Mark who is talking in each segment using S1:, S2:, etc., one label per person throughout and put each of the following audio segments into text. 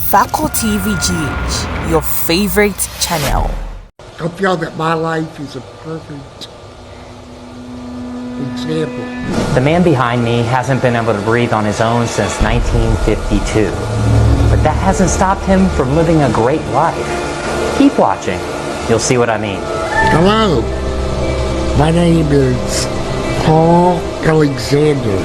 S1: Faculty VGH, your favorite channel.
S2: I feel that my life is a perfect example.
S3: The man behind me hasn't been able to breathe on his own since 1952. But that hasn't stopped him from living a great life. Keep watching. You'll see what I mean.
S2: Hello. My name is Paul Alexander,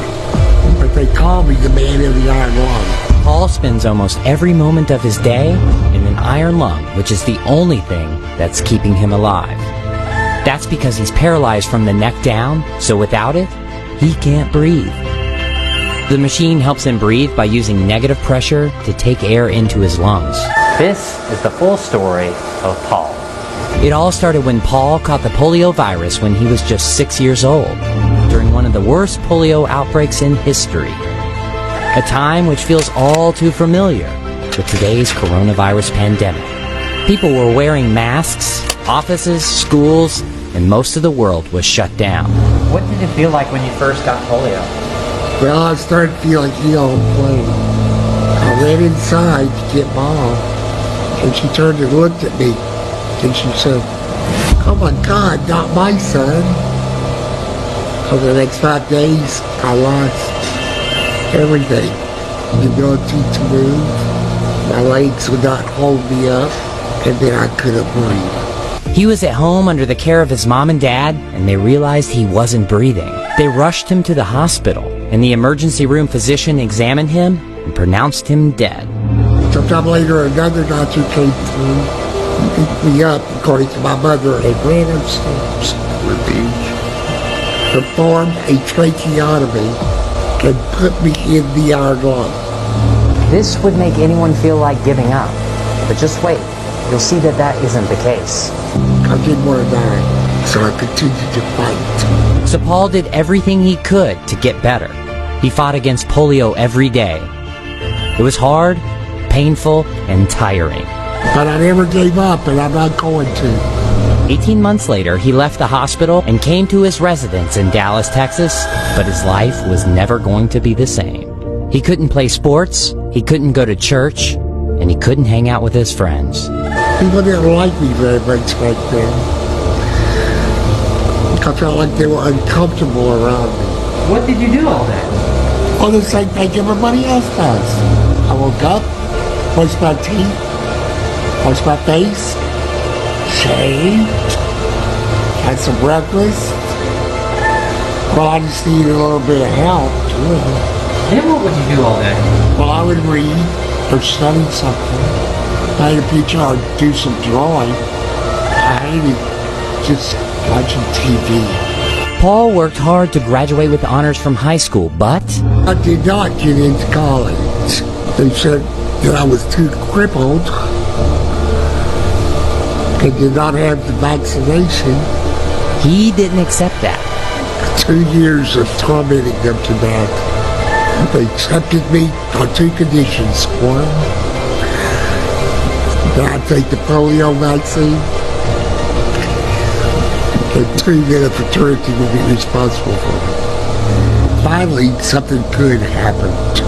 S2: but they call me the man in the iron lung.
S3: Paul spends almost every moment of his day in an iron lung, which is the only thing that's keeping him alive. That's because he's paralyzed from the neck down, so without it, he can't breathe. The machine helps him breathe by using negative pressure to take air into his lungs. This is the full story of Paul. It all started when Paul caught the polio virus when he was just 6 years old, during one of the worst polio outbreaks in history. A time which feels all too familiar with today's coronavirus pandemic. People were wearing masks, offices, schools, and most of the world was shut down. What did it feel like when you first got polio?
S2: Well, I started feeling ill and plain. I ran inside to get Mom, and she turned and looked at me, and she said, "Oh my God, not my son." Over the next 5 days, I lost everything. The ability to move, my legs would not hold me up, and then I couldn't breathe.
S3: He was at home under the care of his mom and dad, and they realized he wasn't breathing. They rushed him to the hospital, and the emergency room physician examined him and pronounced him dead.
S2: Sometime later, another doctor came through, picked me up, according to my mother, and ran upstairs with me, performed a tracheotomy, and put me in the iron lung.
S3: This would make anyone feel like giving up. But just wait. You'll see that that isn't the case.
S2: I didn't want to die, so I continued to fight.
S3: So Paul did everything he could to get better. He fought against polio every day. It was hard, painful, and tiring.
S2: But I never gave up, and I'm not going to.
S3: 18 months later, he left the hospital and came to his residence in Dallas, Texas, but his life was never going to be the same. He couldn't play sports, he couldn't go to church, and he couldn't hang out with his friends.
S2: People didn't like me very much back then. I felt like they were uncomfortable around me.
S3: What did you do all day?
S2: Well, it's like everybody else does. I woke up, brushed my teeth, washed my face, shaved, had some breakfast. Well, I just needed a little bit of help, too.
S3: Then what would you do all day?
S2: Well, I would read or study something. Paint a picture or do some drawing. I hated just watching TV.
S3: Paul worked hard to graduate with honors from high school, but
S2: I did not get into college. They said that I was too crippled. They did not have the vaccination.
S3: he didn't accept that.
S2: 2 years of tormenting them to death. They accepted me on 2 conditions. One, that I take the polio vaccine, and 2, that a fraternity would be responsible for me. Finally, something good happened.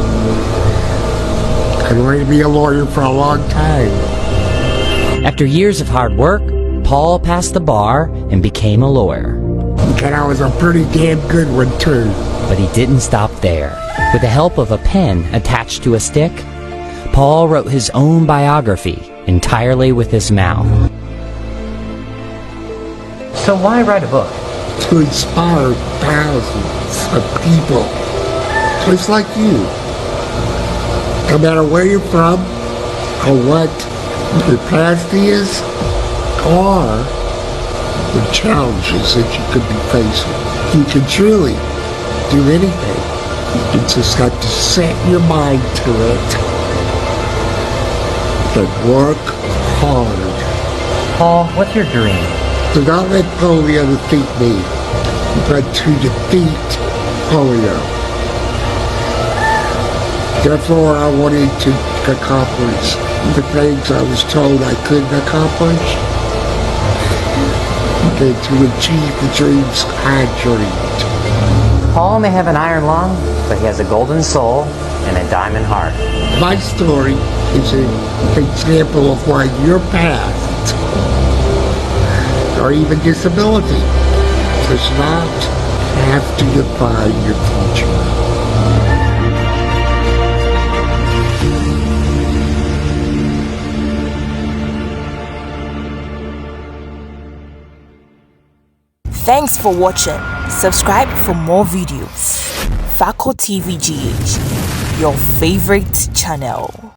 S2: I wanted to be a lawyer for a long time.
S3: After years of hard work, Paul passed the bar and became a lawyer.
S2: And I was a pretty damn good one, too.
S3: But he didn't stop there. With the help of a pen attached to a stick, Paul wrote his own biography entirely with his mouth. So why write a book?
S2: To inspire thousands of people, just like you. No matter where you're from, or what your past is, or the challenges that you could be facing. You can truly do anything. You just have to set your mind to it and work hard.
S3: Paul, what's your dream?
S2: Do not let polio defeat me, but to defeat polio. Therefore, I wanted to accomplish the things I was told I couldn't accomplish, and to achieve the dreams I dreamed.
S3: Paul may have an iron lung, but he has a golden soul, and a diamond heart.
S2: My story is an example of why your past, or even disability, does not have to define your future.
S1: Thanks for watching. Subscribe for more videos. Faco TV GH, your favorite channel.